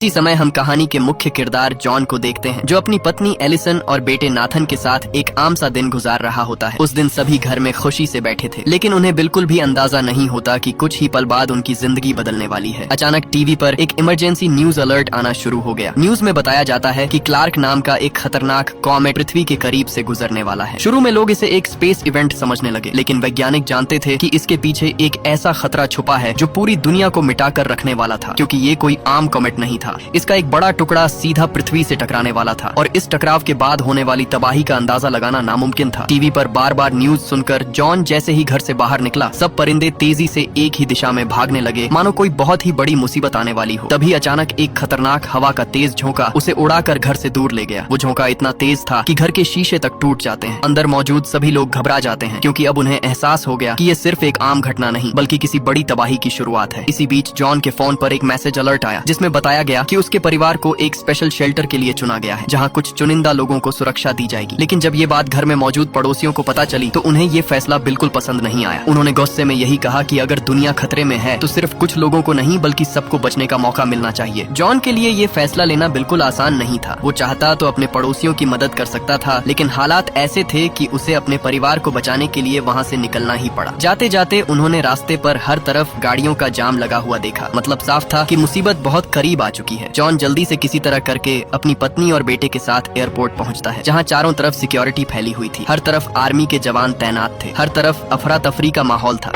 इसी समय हम कहानी के मुख्य किरदार जॉन को देखते हैं, जो अपनी पत्नी एलिसन और बेटे नाथन के साथ एक आम सा दिन गुजार रहा होता है। उस दिन सभी घर में खुशी से बैठे थे, लेकिन उन्हें बिल्कुल भी अंदाजा नहीं होता कि कुछ ही पल बाद उनकी जिंदगी बदलने वाली है। अचानक टीवी पर एक इमरजेंसी न्यूज अलर्ट आना शुरू हो गया। न्यूज में बताया जाता है कि क्लार्क नाम का एक खतरनाक कॉमेट पृथ्वी के करीब से गुजरने वाला है। शुरू में लोग इसे एक स्पेस इवेंट समझने लगे, लेकिन वैज्ञानिक जानते थे कि इसके पीछे एक ऐसा खतरा छुपा है जो पूरी दुनिया को मिटाकर रखने वाला था, क्योंकि ये कोई आम कॉमेट नहीं था। इसका एक बड़ा टुकड़ा सीधा पृथ्वी से टकराने वाला था और इस टकराव के बाद होने वाली तबाही का अंदाजा लगाना नामुमकिन था। टीवी पर बार बार न्यूज सुनकर जॉन जैसे ही घर से बाहर निकला, सब परिंदे तेजी से एक ही दिशा में भागने लगे, मानो कोई बहुत ही बड़ी मुसीबत आने वाली हो। तभी अचानक एक खतरनाक हवा का तेज झोंका उसे उड़ाकर घर से दूर ले गया। वो झोंका इतना तेज था कि घर के शीशे तक टूट जाते हैं। अंदर मौजूद सभी लोग घबरा जाते हैं, क्योंकि अब उन्हें एहसास हो गया कि ये सिर्फ एक आम घटना नहीं बल्कि किसी बड़ी तबाही की शुरुआत है। इसी बीच जॉन के फोन पर एक मैसेज अलर्ट आया, जिसमें बताया गया कि उसके परिवार को एक स्पेशल शेल्टर के लिए चुना गया है, जहां कुछ चुनिंदा लोगों को सुरक्षा दी जाएगी। लेकिन जब ये बात घर में मौजूद पड़ोसियों को पता चली तो उन्हें ये फैसला बिल्कुल पसंद नहीं आया। उन्होंने गुस्से में यही कहा कि अगर दुनिया खतरे में है तो सिर्फ कुछ लोगों को नहीं बल्कि सबको बचने का मौका मिलना चाहिए। जॉन के लिए ये फैसला लेना बिल्कुल आसान नहीं था। वो चाहता तो अपने पड़ोसियों की मदद कर सकता था, लेकिन हालात ऐसे थे कि उसे अपने परिवार को बचाने के लिए वहाँ से निकलना ही पड़ा। जाते जाते उन्होंने रास्ते पर हर तरफ गाड़ियों का जाम लगा हुआ देखा। मतलब साफ था कि मुसीबत बहुत करीब आ चुकी है। जॉन जल्दी से किसी तरह करके अपनी पत्नी और बेटे के साथ एयरपोर्ट पहुंचता है, जहां चारों तरफ सिक्योरिटी फैली हुई थी। हर तरफ आर्मी के जवान तैनात थे, हर तरफ अफरा तफरी का माहौल था।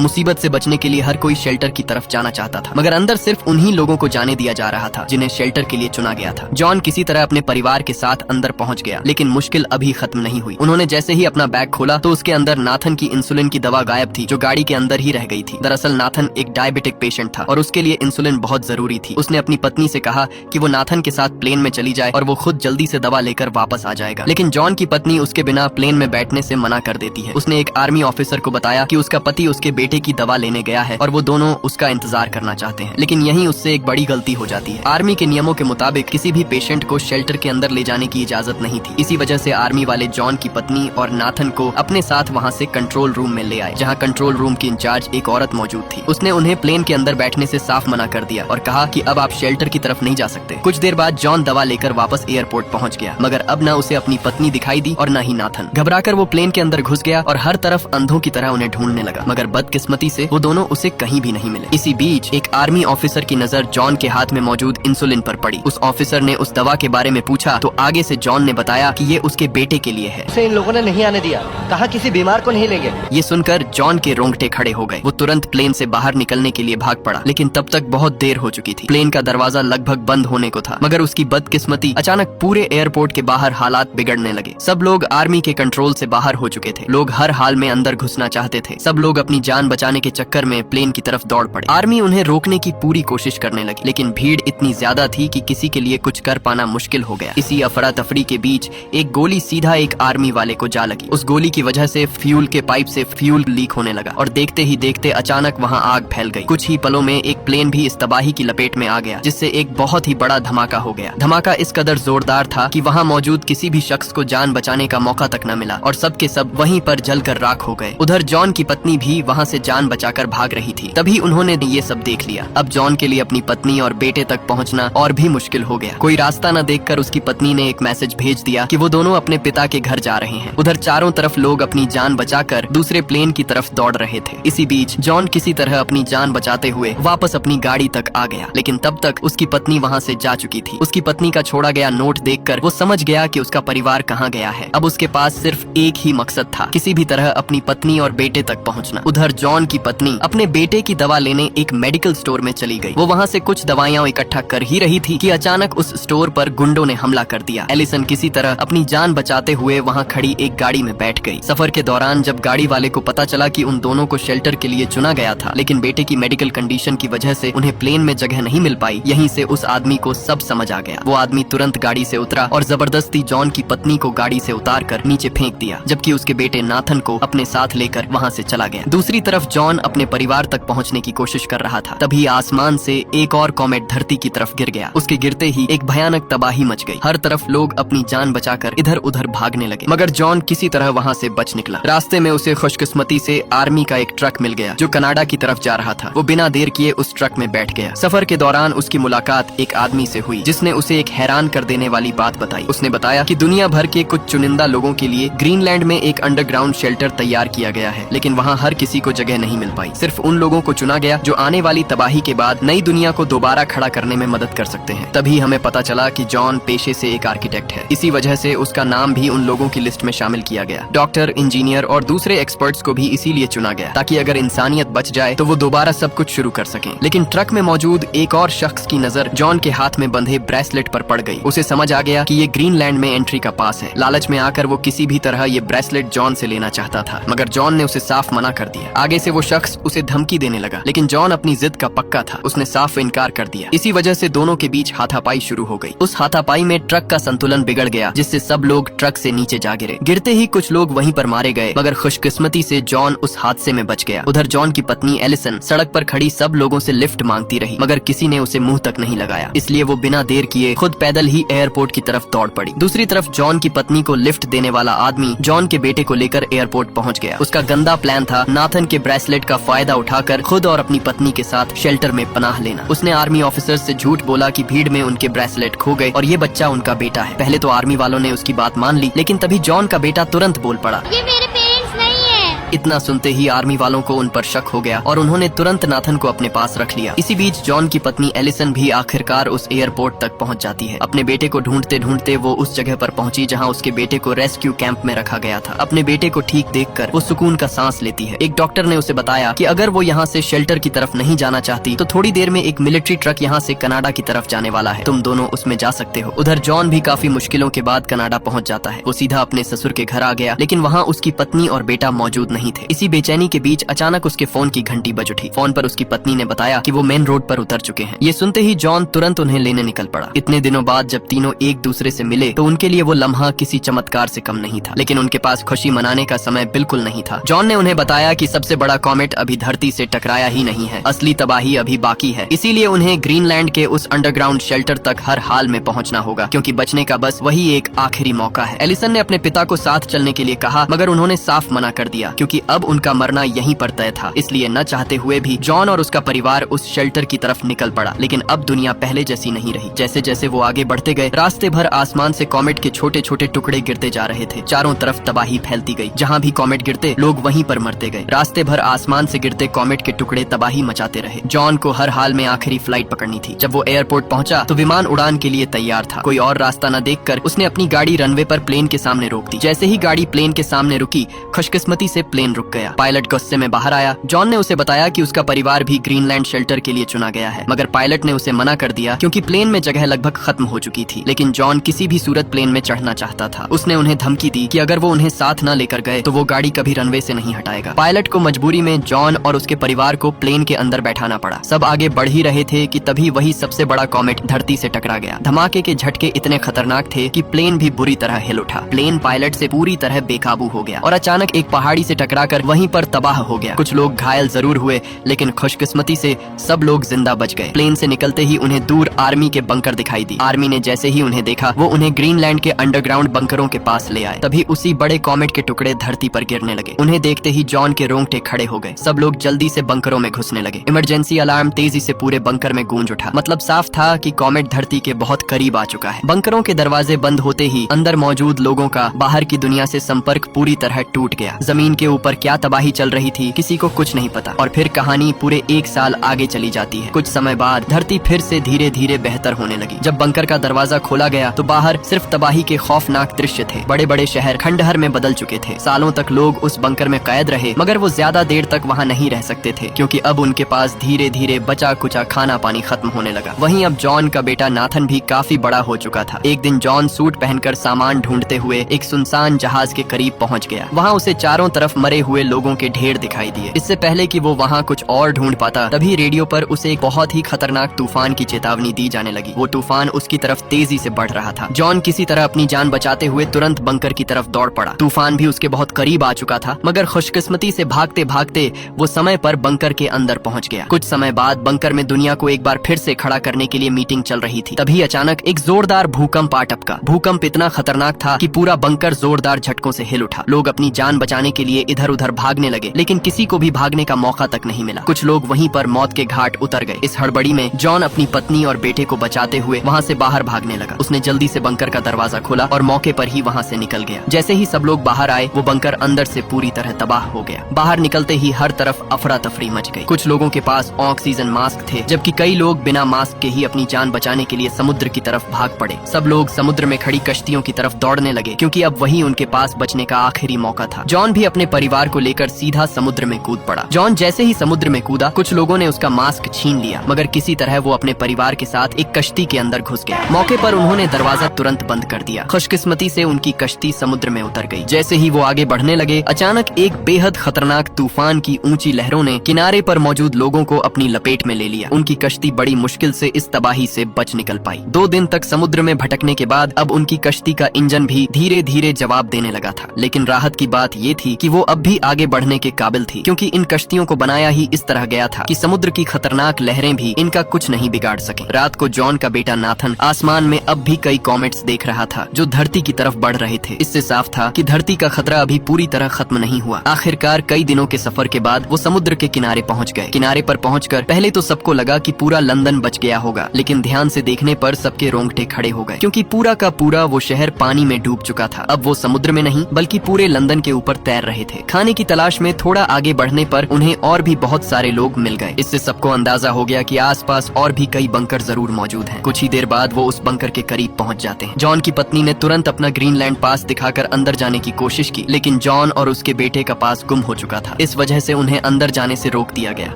मुसीबत से बचने के लिए हर कोई शेल्टर की तरफ जाना चाहता था, मगर अंदर सिर्फ उन्हीं लोगों को जाने दिया जा रहा था जिन्हें शेल्टर के लिए चुना गया था। जॉन किसी तरह अपने परिवार के साथ अंदर पहुंच गया, लेकिन मुश्किल अभी खत्म नहीं हुई। उन्होंने जैसे ही अपना बैग खोला तो उसके अंदर नाथन की इंसुलिन की दवा गायब थी, जो गाड़ी के अंदर ही रह गई थी। दरअसल नाथन एक डायबिटिक पेशेंट था और उसके लिए इंसुलिन बहुत जरूरी थी। उसने अपनी पत्नी से कहा कि वो नाथन के साथ प्लेन में चली जाए और वो खुद जल्दी से दवा लेकर वापस आ जाएगा, लेकिन जॉन की पत्नी उसके बिना प्लेन में बैठने से मना कर देती है। उसने एक आर्मी ऑफिसर को बताया कि उसका पति उसके बेटे की दवा लेने गया है और वो दोनों उसका इंतजार करना चाहते हैं, लेकिन यहीं उससे एक बड़ी गलती हो जाती है। आर्मी के नियमों के मुताबिक किसी भी पेशेंट को शेल्टर के अंदर ले जाने की इजाजत नहीं थी। इसी वजह से आर्मी वाले जॉन की पत्नी और नाथन को अपने साथ वहाँ से कंट्रोल रूम में ले आए, जहाँ कंट्रोल रूम की इंचार्ज एक औरत मौजूद थी। उसने उन्हें प्लेन के अंदर बैठने से साफ मना कर दिया और कहा कि अब आप शेल्टर की तरफ नहीं जा सकते। कुछ देर बाद जॉन दवा लेकर वापस एयरपोर्ट पहुँच गया, मगर अब न उसे अपनी पत्नी दिखाई दी और न ही नाथन। घबराकर वो प्लेन के अंदर घुस गया और हर तरफ अंधों की तरह उन्हें ढूंढने लगा, मगर बदकिस्मती से वो दोनों उसे कहीं भी नहीं मिले। इसी बीच एक आर्मी ऑफिसर की नजर जॉन के हाथ में मौजूद इंसुलिन पर पड़ी। उस ऑफिसर ने उस दवा के बारे में पूछा तो आगे से जॉन ने बताया कि ये उसके बेटे के लिए है। उसे इन लोगों ने नहीं आने दिया, कहा किसी बीमार को नहीं लेंगे। ये सुनकर जॉन के रोंगटे खड़े हो गए। वो तुरंत प्लेन से बाहर निकलने के लिए भाग पड़ा, लेकिन तब तक बहुत देर हो चुकी थी। प्लेन का दरवाजा लगभग बंद होने को था, मगर उसकी बदकिस्मती अचानक पूरे एयरपोर्ट के बाहर हालात बिगड़ने लगे। सब लोग आर्मी के कंट्रोल से बाहर हो चुके थे। लोग हर हाल में अंदर घुसना चाहते थे। सब लोग अपनी जान बचाने के चक्कर में प्लेन की तरफ दौड़ पड़े। आर्मी उन्हें रोकने की पूरी कोशिश करने लगी, लेकिन भीड़ इतनी ज्यादा थी कि किसी के लिए कुछ कर पाना मुश्किल हो गया। इसी अफरा तफरी के बीच एक गोली सीधा एक आर्मी वाले को जा लगी। उस गोली की वजह से फ्यूल के पाइप से फ्यूल लीक होने लगा और देखते ही देखते अचानक वहां आग फैल गई। कुछ ही पलों में एक प्लेन भी इस तबाही की लपेट में आ गया, जिससे एक बहुत ही बड़ा धमाका हो गया। धमाका इस कदर जोरदार था कि वहां मौजूद किसी भी शख्स को जान बचाने का मौका तक न मिला और सब के सब वहीं पर जलकर राख हो गए। उधर जॉन की पत्नी भी वहां से जान बचाकर भाग रही थी। तभी उन्होंने ये सब देख लिया। अब जॉन के लिए अपनी पत्नी और बेटे तक पहुंचना और भी मुश्किल हो गया। कोई रास्ता न देखकर उसकी पत्नी ने एक मैसेज भेज दिया कि वो दोनों अपने पिता के घर जा रहे हैं। उधर चारों तरफ लोग अपनी जान बचाकर दूसरे प्लेन की तरफ दौड़ रहे थे। इसी बीच जॉन किसी तरह अपनी जान बचाते हुए वापस अपनी गाड़ी तक आ गया, लेकिन तब तक उसकी पत्नी वहाँ से जा चुकी थी। उसकी पत्नी का छोड़ा गया नोट देखकर वो समझ गया कि उसका परिवार कहाँ गया है। अब उसके पास सिर्फ एक ही मकसद था, किसी भी तरह अपनी पत्नी और बेटे तक पहुँचना। उधर जॉन की पत्नी अपने बेटे की दवा लेने एक मेडिकल स्टोर में चली गई। वो वहाँ से कुछ दवाइयाँ इकट्ठा कर ही रही थी कि अचानक उस स्टोर पर गुंडों ने हमला कर दिया। एलिसन किसी तरह अपनी जान बचाते हुए वहाँ खड़ी एक गाड़ी में बैठ गई। सफर के दौरान जब गाड़ी वाले को पता चला कि उन दोनों को शेल्टर के लिए चुना गया था, लेकिन बेटे की मेडिकल कंडीशन की वजह से उन्हें प्लेन में जगह नहीं मिल पाई, यहीं से उस आदमी को सब समझ आ गया। वो आदमी तुरंत गाड़ी से उतरा और जबरदस्ती जॉन की पत्नी को गाड़ी से उतार कर नीचे फेंक दिया, जबकि उसके बेटे नाथन को अपने साथ लेकर वहाँ से चला गया। दूसरी तरफ तरफ जॉन अपने परिवार तक पहुंचने की कोशिश कर रहा था, तभी आसमान से एक और कॉमेट धरती की तरफ गिर गया। उसके गिरते ही एक भयानक तबाही मच गई। हर तरफ लोग अपनी जान बचाकर इधर उधर भागने लगे, मगर जॉन किसी तरह वहाँ से बच निकला। रास्ते में उसे खुशकिस्मती से आर्मी का एक ट्रक मिल गया जो कनाडा की तरफ जा रहा था। वो बिना देर किए उस ट्रक में बैठ गया। सफर के दौरान उसकी मुलाकात एक आदमी से हुई जिसने उसे एक हैरान कर देने वाली बात बताई। उसने बताया कि दुनिया भर के कुछ चुनिंदा लोगों के लिए ग्रीनलैंड में एक अंडरग्राउंड शेल्टर तैयार किया गया है, लेकिन वहाँ हर किसी को जगह नहीं मिल पाई। सिर्फ उन लोगों को चुना गया जो आने वाली तबाही के बाद नई दुनिया को दोबारा खड़ा करने में मदद कर सकते हैं। तभी हमें पता चला कि जॉन पेशे से एक आर्किटेक्ट है। इसी वजह से उसका नाम भी उन लोगों की लिस्ट में शामिल किया गया। डॉक्टर, इंजीनियर और दूसरे एक्सपर्ट्स को भी इसीलिए चुना गया ताकि अगर इंसानियत बच जाए तो वो दोबारा सब कुछ शुरू कर सकें। लेकिन ट्रक में मौजूद एक और शख्स की नजर जॉन के हाथ में बंधे ब्रेसलेट पर पड़ गई। उसे समझ आ गया कि ये ग्रीनलैंड में एंट्री का पास है। लालच में आकर वो किसी भी तरह ये ब्रेसलेट जॉन से लेना चाहता था, मगर जॉन ने उसे साफ मना कर दिया। आगे से वो शख्स उसे धमकी देने लगा, लेकिन जॉन अपनी जिद का पक्का था। उसने साफ इनकार कर दिया। इसी वजह से दोनों के बीच हाथापाई शुरू हो गई। उस हाथापाई में ट्रक का संतुलन बिगड़ गया, जिससे सब लोग ट्रक से नीचे जा गिरे। गिरते ही कुछ लोग वहीं पर मारे गए, मगर खुशकिस्मती से जॉन उस हादसे में बच गया। उधर जॉन की पत्नी एलिसन सड़क पर खड़ी सब लोगों से लिफ्ट मांगती रही, मगर किसी ने उसे मुंह तक नहीं लगाया। इसलिए वो बिना देर किए खुद पैदल ही एयरपोर्ट की तरफ दौड़ पड़ी। दूसरी तरफ जॉन की पत्नी को लिफ्ट देने वाला आदमी जॉन के बेटे को लेकर एयरपोर्ट पहुंच गया। उसका गंदा प्लान था नाथन के ब्रेसलेट का फायदा उठाकर खुद और अपनी पत्नी के साथ शेल्टर में पनाह लेना। उसने आर्मी ऑफिसर से झूठ बोला कि भीड़ में उनके ब्रेसलेट खो गए और ये बच्चा उनका बेटा है। पहले तो आर्मी वालों ने उसकी बात मान ली, लेकिन तभी जॉन का बेटा तुरंत बोल पड़ा, ये मेरे पेरेंट्स नहीं है। इतना सुनते ही आर्मी वालों को उन पर शक हो गया और उन्होंने तुरंत नाथन को अपने पास रख लिया। इसी बीच जॉन की पत्नी एलिसन भी आखिरकार उस एयरपोर्ट तक पहुंच जाती है। अपने बेटे को ढूंढते ढूंढते वो उस जगह पर पहुंची जहां उसके बेटे को रेस्क्यू कैंप में रखा गया था। अपने बेटे को ठीक देखकर वो सुकून का सांस लेती है। एक डॉक्टर ने उसे बताया कि अगर वो यहाँ से शेल्टर की तरफ नहीं जाना चाहती तो थोड़ी देर में एक मिलिट्री ट्रक यहाँ से कनाडा की तरफ जाने वाला है, तुम दोनों उसमें जा सकते हो। उधर जॉन भी काफी मुश्किलों के बाद कनाडा पहुंच जाता है। वो सीधा अपने ससुर के घर आ गया, लेकिन वहाँ उसकी पत्नी और बेटा मौजूद नहीं थे। इसी बेचैनी के बीच अचानक उसके फोन की घंटी बज उठी। फोन पर उसकी पत्नी ने बताया कि वो मेन रोड पर उतर चुके हैं। ये सुनते ही जॉन तुरंत उन्हें लेने निकल पड़ा। इतने दिनों बाद जब तीनों एक दूसरे से मिले तो उनके लिए वो लम्हा किसी चमत्कार से कम नहीं था, लेकिन उनके पास खुशी मनाने का समय बिल्कुल नहीं था। जॉन ने उन्हें बताया कि सबसे बड़ा कॉमेट अभी धरती से टकराया ही नहीं है, असली तबाही अभी बाकी है। इसीलिए उन्हें ग्रीनलैंड के उस अंडरग्राउंड शेल्टर तक हर हाल में पहुंचना होगा, क्योंकि बचने का बस वही एक आखिरी मौका है। एलिसन ने अपने पिता को साथ चलने के लिए कहा, मगर उन्होंने साफ मना कर दिया, क्योंकि अब उनका मरना यहीं पर तय था। इसलिए न चाहते हुए भी जॉन और उसका परिवार उस शेल्टर की तरफ निकल पड़ा। लेकिन अब दुनिया पहले जैसी नहीं रही। जैसे जैसे वो आगे बढ़ते गए, रास्ते भर आसमान से कॉमेट के छोटे छोटे टुकड़े गिरते जा रहे थे। चारों तरफ तबाही फैलती गई। जहाँ भी कॉमेट गिरते लोग वहीं पर मरते गए। रास्ते भर आसमान से गिरते कॉमेट के टुकड़े तबाही मचाते रहे। जॉन को हर हाल में आखिरी फ्लाइट पकड़नी थी। जब वो एयरपोर्ट पहुंचा तो विमान उड़ान के लिए तैयार था। कोई और रास्ता न देखकर उसने अपनी गाड़ी रनवे पर प्लेन के सामने रोक दी। जैसे ही गाड़ी प्लेन के सामने रुकी, खुशकिस्मती से प्लेन रुक गया। पायलट गुस्से में बाहर आया। जॉन ने उसे बताया कि उसका परिवार भी ग्रीनलैंड शेल्टर के लिए चुना गया है, मगर पायलट ने उसे मना कर दिया क्योंकि प्लेन में जगह लगभग खत्म हो चुकी थी। लेकिन जॉन किसी भी सूरत प्लेन में चढ़ना चाहता था। उसने उन्हें धमकी दी कि अगर वो उन्हें साथ न लेकर गए तो वो गाड़ी कभी रनवे से नहीं हटाएगा। पायलट को मजबूरी में जॉन और उसके परिवार को प्लेन के अंदर बैठाना पड़ा। सब आगे बढ़ ही रहे थे कि तभी वही सबसे बड़ा कॉमेट धरती से टकरा गया। धमाके के झटके इतने खतरनाक थे कि प्लेन भी बुरी तरह हिल उठा। प्लेन पायलट से पूरी तरह बेकाबू हो गया और अचानक एक पहाड़ी से टकराकर वहीं पर तबाह हो गया। कुछ लोग घायल जरूर हुए, लेकिन खुशकिस्मती से सब लोग जिंदा बच गए। प्लेन से निकलते ही उन्हें दूर आर्मी के बंकर दिखाई दी। आर्मी ने जैसे ही उन्हें देखा, वो उन्हें ग्रीनलैंड के अंडरग्राउंड बंकरों के पास ले आए। तभी उसी बड़े कॉमेट के टुकड़े धरती पर गिरने लगे। उन्हें देखते ही जॉन के रोंगटे खड़े हो गए। सब लोग जल्दी से बंकरों में घुसने लगे। इमरजेंसी अलार्म तेजी से पूरे बंकर में गूंज उठा। मतलब साफ था कि कॉमेट धरती के बहुत करीब आ चुका है। बंकरों के दरवाजे बंद होते ही अंदर मौजूद लोगों का बाहर की दुनिया से संपर्क पूरी तरह टूट गया। जमीन के ऊपर क्या तबाही चल रही थी किसी को कुछ नहीं पता। और फिर कहानी पूरे 1 साल आगे चली जाती है। कुछ समय बाद धरती फिर से धीरे धीरे बेहतर होने लगी। जब बंकर का दरवाजा खोला गया तो बाहर सिर्फ तबाही के खौफनाक दृश्य थे। बड़े बड़े शहर खंडहर में बदल चुके थे। सालों तक लोग उस बंकर में कैद रहे, मगर वो ज्यादा देर तक वहाँ नहीं रह सकते थे, क्योंकि अब उनके पास धीरे धीरे बचा कुचा खाना पानी खत्म होने लगा। वहीं अब जॉन का बेटा नाथन भी काफी बड़ा हो चुका था। एक दिन जॉन सूट पहनकर सामान ढूंढते हुए एक सुनसान जहाज के करीब पहुंच गया। वहाँ उसे चारों तरफ मरे हुए लोगों के ढेर दिखाई दिए। इससे पहले कि वो वहाँ कुछ और ढूंढ पाता, तभी रेडियो पर उसे एक बहुत ही खतरनाक तूफान की चेतावनी दी जाने लगी। वो तूफान उसकी तरफ तेजी से बढ़ रहा था। जॉन किसी तरह अपनी जान बचाते हुए तुरंत बंकर की तरफ दौड़ पड़ा। तूफान भी उसके बहुत करीब आ चुका था, मगर खुशकिस्मती से भागते भागते वो समय पर बंकर के अंदर पहुंच गया। कुछ समय बाद बंकर में दुनिया को एक बार फिर से खड़ा करने के लिए मीटिंग चल रही थी। तभी अचानक एक जोरदार भूकंप आ टपका। भूकंप इतना खतरनाक था कि पूरा बंकर जोरदार झटकों से हिल उठा। लोग अपनी जान बचाने के लिए इधर उधर भागने लगे, लेकिन किसी को भी भागने का मौका तक नहीं मिला। कुछ लोग वहीं पर मौत के घाट उतर गए। इस हड़बड़ी में जॉन अपनी पत्नी और बेटे को बचाते हुए वहाँ से बाहर भागने लगा। उसने जल्दी से बंकर का दरवाजा खोला और मौके पर ही वहाँ से निकल गया। जैसे ही सब लोग बाहर आए, वो बंकर अंदर से पूरी तरह तबाह हो गया। बाहर निकलते ही हर तरफ अफरा तफरी मच गई। कुछ लोगों के पास ऑक्सीजन मास्क थे, जबकि कई लोग बिना मास्क के ही अपनी जान बचाने के लिए समुद्र की तरफ भाग पड़े। सब लोग समुद्र में खड़ी कश्तियों की तरफ दौड़ने लगे, क्योंकि अब वही उनके पास बचने का आखिरी मौका था। जॉन भी अपने परिवार को लेकर सीधा समुद्र में कूद पड़ा। जॉन जैसे ही समुद्र में कूदा, कुछ लोगों ने उसका मास्क छीन लिया, मगर किसी तरह वो अपने परिवार के साथ एक कश्ती के अंदर घुस गया। मौके पर उन्होंने दरवाजा तुरंत बंद कर दिया। खुशकिस्मती से उनकी कश्ती समुद्र में उतर गई। जैसे ही वो आगे बढ़ने लगे, अचानक एक बेहद खतरनाक तूफान की ऊंची लहरों ने किनारे पर मौजूद लोगों को अपनी लपेट में ले लिया। उनकी कश्ती बड़ी मुश्किल से इस तबाही से बच निकल पाई। 2 दिन तक समुद्र में भटकने के बाद अब उनकी कश्ती का इंजन भी धीरे धीरे जवाब देने लगा था। लेकिन राहत की बात ये थी कि वो अब भी आगे बढ़ने के काबिल थी, क्योंकि इन कश्तियों को बनाया ही इस तरह गया था कि समुद्र की खतरनाक लहरें भी इनका कुछ नहीं बिगाड़ सके। रात को जॉन का बेटा नाथन आसमान में अब भी कई कॉमेट्स देख रहा था, जो धरती की तरफ बढ़ रहे थे। इससे साफ था कि धरती का खतरा अभी पूरी तरह खत्म नहीं हुआ। आखिरकार कई दिनों के सफर के बाद वो समुद्र के किनारे पहुंच गए। किनारे पर पहुंचकर पहले तो सबको लगा कि पूरा लंदन बच गया होगा, लेकिन ध्यान से देखने पर सबके रोंगटे खड़े हो गए, क्योंकि पूरा का पूरा वो शहर पानी में डूब चुका था। अब वो समुद्र में नहीं, बल्कि पूरे लंदन के ऊपर तैर रहे थे। खाने की तलाश में थोड़ा आगे बढ़ने पर उन्हें और भी बहुत सारे लोग मिल गए। इससे सबको अंदाजा हो गया कि आसपास और भी कई बंकर जरूर मौजूद हैं। कुछ ही देर बाद वो उस बंकर के करीब पहुंच जाते हैं। जॉन की पत्नी ने तुरंत अपना ग्रीनलैंड पास दिखाकर अंदर जाने की कोशिश की, लेकिन जॉन और उसके बेटे का पास गुम हो चुका था। इस वजह से उन्हें अंदर जाने से रोक दिया गया।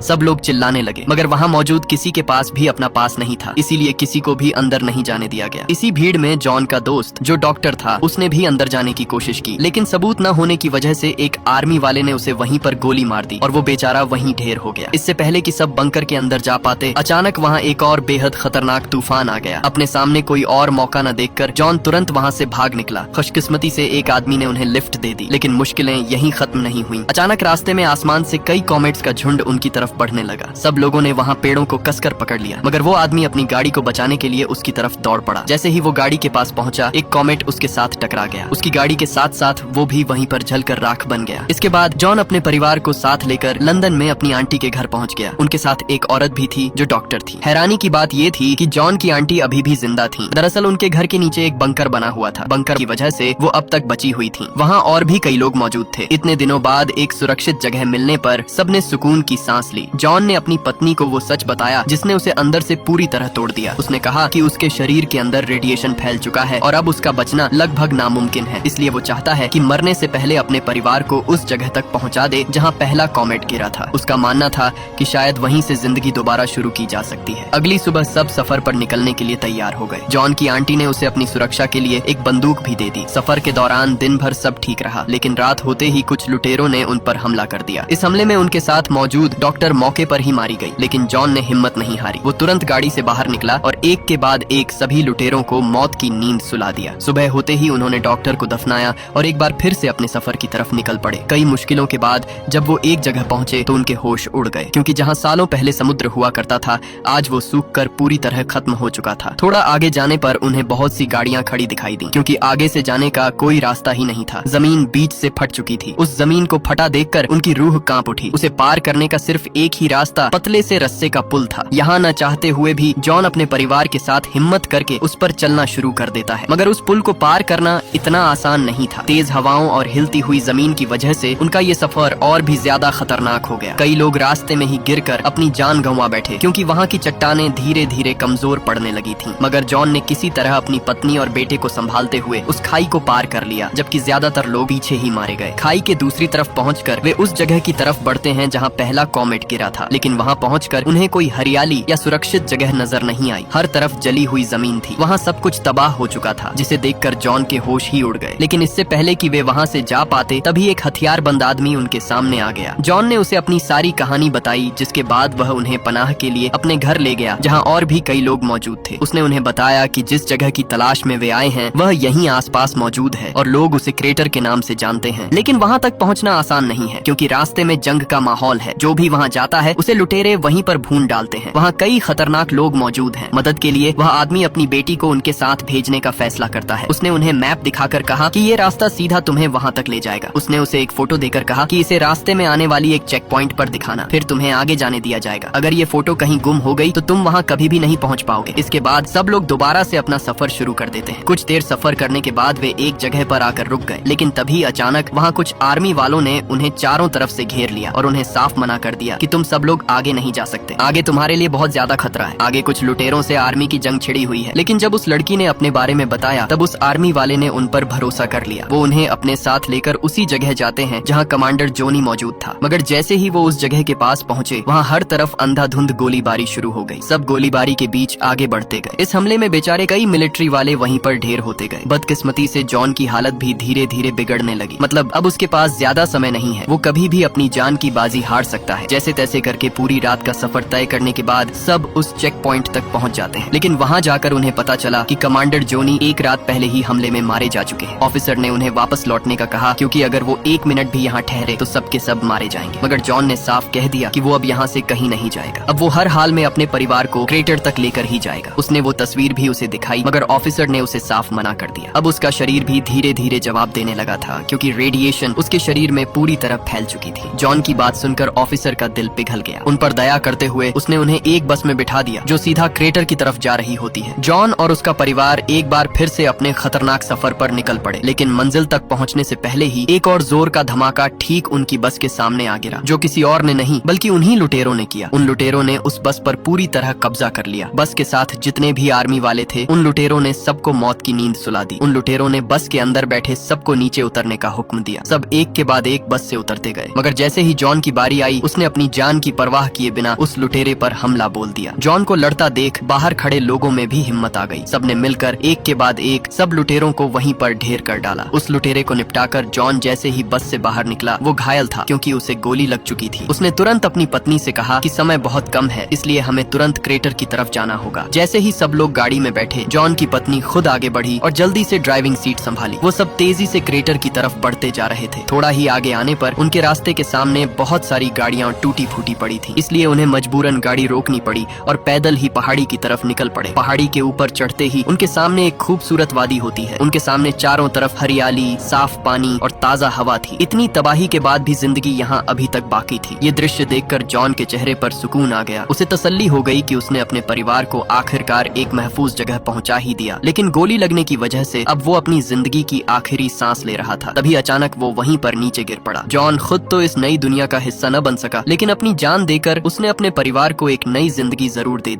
सब लोग चिल्लाने लगे, मगर वहाँ मौजूद किसी के पास भी अपना पास नहीं था, इसीलिए किसी को भी अंदर नहीं जाने दिया गया। इसी भीड़ में जॉन का दोस्त जो डॉक्टर था, उसने भी अंदर जाने की कोशिश की, लेकिन सबूत न होने की वजह से एक आर्मी वाले ने उसे वहीं पर गोली मार दी और वो बेचारा वहीं ढेर हो गया। इससे पहले कि सब बंकर के अंदर जा पाते, अचानक वहाँ एक और बेहद खतरनाक तूफान आ गया। अपने सामने कोई और मौका न देखकर जॉन तुरंत वहाँ से भाग निकला। खुशकिस्मती से एक आदमी ने उन्हें लिफ्ट दे दी, लेकिन मुश्किलें यहीं खत्म नहीं हुई। अचानक रास्ते में आसमान से कई कॉमेट्स का झुंड उनकी तरफ बढ़ने लगा। सब लोगों ने वहाँ पेड़ों को कसकर पकड़ लिया, मगर वो आदमी अपनी गाड़ी को बचाने के लिए उसकी तरफ दौड़ पड़ा। जैसे ही वो गाड़ी के पास पहुंचा, एक कॉमेट उसके साथ टकरा गया। उसकी गाड़ी के साथ साथ वो भी वहीं पर जलकर राख बन गया। इसके बाद जॉन अपने परिवार को साथ लेकर लंदन में अपनी आंटी के घर पहुंच गया। उनके साथ एक औरत भी थी जो डॉक्टर थी। हैरानी की बात ये थी कि जॉन की आंटी अभी भी जिंदा थी। दरअसल उनके घर के नीचे एक बंकर बना हुआ था। बंकर की वजह से वो अब तक बची हुई थी। वहाँ और भी कई लोग मौजूद थे। इतने दिनों बाद एक सुरक्षित जगह मिलने पर सबने सुकून की सांस ली। जॉन ने अपनी पत्नी को वो सच बताया जिसने उसे अंदर से पूरी तरह तोड़ दिया। उसने कहा कि उसके शरीर के अंदर रेडिएशन फैल चुका है और अब उसका बचना लगभग नामुमकिन है। इसलिए वो चाहता है कि मरने से पहले अपने परिवार को उस जगह तक पहुंचा दे जहां पहला कॉमेट गिरा था। उसका मानना था कि शायद वहीं से जिंदगी दोबारा शुरू की जा सकती है। अगली सुबह सब सफर पर निकलने के लिए तैयार हो गए। जॉन की आंटी ने उसे अपनी सुरक्षा के लिए एक बंदूक भी दे दी। सफर के दौरान दिन भर सब ठीक रहा, लेकिन रात होते ही कुछ लुटेरों ने उन पर हमला कर दिया। इस हमले में उनके साथ मौजूद डॉक्टर मौके पर ही मारी गई, लेकिन जॉन ने हिम्मत नहीं हारी। वो तुरंत गाड़ी से बाहर निकला और एक के बाद एक सभी लुटेरों को मौत की नींद सुला दिया। सुबह होते ही उन्होंने डॉक्टर को दफनाया और एक बार फिर से अपने सफर की तरफ निकल पड़े। कई मुश्किलों के बाद जब वो एक जगह पहुंचे तो उनके होश उड़ गए, क्योंकि जहां सालों पहले समुद्र हुआ करता था, आज वो सूख कर पूरी तरह खत्म हो चुका था। थोड़ा आगे जाने पर उन्हें बहुत सी गाड़ियां खड़ी दिखाई दी, क्योंकि आगे से जाने का कोई रास्ता ही नहीं था। जमीन बीच से फट चुकी थी। उस जमीन को फटा देखकर उनकी रूह कांप उठी। उसे पार करने का सिर्फ एक ही रास्ता पतले से रस्से का पुल था। यहाँ न चाहते हुए भी जॉन अपने परिवार के साथ हिम्मत करके उस पर चलना शुरू कर देता है, मगर उस पुल को पार करना इतना आसान नहीं था। तेज हवाओं और हिलती हुई जमीन की वजह से उनका ये सफर और भी ज्यादा खतरनाक हो गया। कई लोग रास्ते में ही गिरकर अपनी जान गंवा बैठे, क्योंकि वहाँ की चट्टानें धीरे धीरे कमजोर पड़ने लगी थीं। मगर जॉन ने किसी तरह अपनी पत्नी और बेटे को संभालते हुए उस खाई को पार कर लिया, जबकि ज्यादातर लोग पीछे ही मारे गए। खाई के दूसरी तरफ पहुंचकर वे उस जगह की तरफ बढ़ते हैं जहां पहला कॉमेट गिरा था, लेकिन वहां पहुंचकर उन्हें कोई हरियाली या सुरक्षित जगह नजर नहीं आई। हर तरफ जली हुई जमीन थी। वहां सब कुछ तबाह हो चुका था, जिसे देखकर जॉन के होश ही उड़ गए। लेकिन इससे पहले कि वे वहां से जा पाते, तभी एक हथियारबंद आदमी उनके सामने आ गया। जॉन ने उसे अपनी सारी कहानी बताई, जिसके बाद वह उन्हें पनाह के लिए अपने घर ले गया, जहाँ और भी कई लोग मौजूद थे। उसने उन्हें बताया कि जिस जगह की तलाश में वे आए हैं वह यहीं आसपास मौजूद है और लोग उसे क्रेटर के नाम से जानते हैं। लेकिन वहाँ तक पहुँचना आसान नहीं है, क्योंकि रास्ते में जंग का माहौल है। जो भी वहाँ जाता है उसे लुटेरे वहीं पर भून डालते हैं। वहाँ कई खतरनाक लोग मौजूद हैं। मदद के लिए वह आदमी अपनी बेटी को उनके साथ भेजने का फैसला करता है। उसने उन्हें मैप दिखाकर कहा कि ये रास्ता सीधा तुम्हें वहाँ तक ले जाएगा। उसने उसे एक फोटो देकर कहा कि इसे रास्ते में आने वाली एक चेक पॉइंट पर दिखाना, फिर तुम्हें आगे जाने दिया जाएगा। अगर ये फोटो कहीं गुम हो गई तो तुम वहाँ कभी भी नहीं पहुँच पाओगे। इसके बाद सब लोग दोबारा से अपना सफर शुरू कर देते हैं। कुछ देर सफर करने के बाद वे एक जगह पर आकर रुक गए, लेकिन तभी अचानक वहाँ कुछ आर्मी वालों ने उन्हें चारों तरफ से घेर लिया और उन्हें साफ मना कर दिया कि तुम सब लोग आगे नहीं जा सकते। आगे तुम्हारे लिए बहुत ज्यादा खतरा है। आगे कुछ लुटेरों से आर्मी की जंग छिड़ी हुई है। लेकिन जब उस लड़की ने अपने बारे में बताया तब उस आर्मी वाले ने उन पर भरोसा कर लिया। वो उन्हें अपने साथ लेकर उसी जगह जाते हैं जहाँ कमांडर जोनी मौजूद था। मगर जैसे ही वो उस जगह के पास पहुँचे वहाँ हर तरफ अंधाधुंध गोलीबारी शुरू हो गई। सब गोलीबारी के बीच आगे बढ़ते गए। इस हमले में बेचारे कई मिलिट्री वाले वहीं पर ढेर होते गए। बदकिस्मती से जॉन की हालत भी धीरे धीरे बिगड़ने लगी। मतलब अब उसके पास ज्यादा समय नहीं है। वो कभी भी अपनी जान की बाजी हार सकता है। जैसे तैसे करके पूरी रात का सफर तय करने के बाद सब उस चेक पॉइंट तक पहुंच जाते हैं। लेकिन वहां जाकर उन्हें पता चला कि कमांडर जोनी एक रात पहले ही हमले में मारे जा चुके हैं। ऑफिसर ने उन्हें वापस लौटने का कहा, क्योंकि अगर वो एक मिनट भी यहाँ ठहरे तो सबके सब मारे जाएंगे। मगर जॉन ने साफ कह दिया कि वो अब यहाँ से कहीं नहीं जाएगा। अब वो हर हाल में अपने परिवार को क्रेटर तक लेकर ही जाएगा। उसने वो तस्वीर भी उसे दिखाई, मगर ऑफिसर ने उसे साफ मना कर दिया। अब उसका शरीर भी धीरे धीरे जवाब देने लगा था, क्योंकि रेडिएशन उसके शरीर में पूरी तरह फैल चुकी थी। जॉन की बात सुनकर ऑफिसर का दिल पिघल गया। उन पर दया करते हुए उसने उन्हें एक बस में बिठा दिया जो सीधा क्रेटर की तरफ जा रही होती है। जॉन और उसका परिवार एक बार फिर से अपने खतरनाक सफर पर निकल पड़े। लेकिन मंजिल तक पहुंचने से पहले ही एक और जोर का धमाका ठीक उनकी बस के सामने आ गिरा, जो किसी और ने नहीं बल्कि उन्हीं लुटेरों ने किया। उन लुटेरों ने उस बस पर पूरी तरह कब्जा कर लिया। बस के साथ जितने भी आर्मी वाले थे उन लुटेरों ने सबको मौत की नींद सुला दी। उन लुटेरों ने बस के अंदर बैठे सबको नीचे उतरने का हुक्म दिया। सब एक के बाद एक बस से उतरते गए। मगर जैसे ही जॉन की बारी आई उसने अपनी जान की परवाह किए बिना उस लुटेरे पर हमला बोल दिया। जॉन को लड़ता देख बाहर खड़े लोगों में भी हिम्मत आ गई। सबने मिलकर एक के बाद एक सब लुटेरों को वहीं पर ढेर कर डाला। उस लुटेरे को निपटाकर जॉन जैसे ही बस से बाहर निकला वो घायल था, क्योंकि उसे गोली लग चुकी थी। उसने तुरंत अपनी पत्नी से कहा कि समय बहुत कम है, इसलिए हमें तुरंत क्रेटर की तरफ जाना होगा। जैसे ही सब लोग गाड़ी में बैठे जॉन की पत्नी खुद आगे बढ़ी और जल्दी से ड्राइविंग सीट संभाली। वो सब तेजी से क्रेटर की तरफ बढ़ते जा रहे थे। थोड़ा ही आगे आने पर उनके रास्ते के सामने बहुत सारी गाड़ियां टूटी फूटी पड़ी थी, इसलिए उन्हें मजबूरन गाड़ी रोकनी पड़ी और पैदल ही पहाड़ी की तरफ निकल पड़े। पहाड़ी के ऊपर चढ़ते ही उनके सामने एक खूबसूरत वादी होती है। उनके सामने चारों तरफ हरियाली, साफ पानी और ताजा हवा थी। इतनी तबाही के बाद भी जिंदगी यहाँ अभी तक बाकी थी। ये दृश्य देखकर जॉन के चेहरे पर सुकून आ गया। उसे तसल्ली हो गई कि उसने अपने परिवार को आखिरकार एक महफूज जगह पहुंचा ही दिया। लेकिन गोली लगने की वजह से अब वो अपनी जिंदगी की आखिरी सांस ले रहा था। तभी अचानक वो वहीं पर नीचे गिर पड़ा। जॉन खुद तो इस नई दुनिया का हिस्सा न बन सका, लेकिन अपनी जान देकर उसने अपने परिवार को एक नई जिंदगी जरूर दे दी।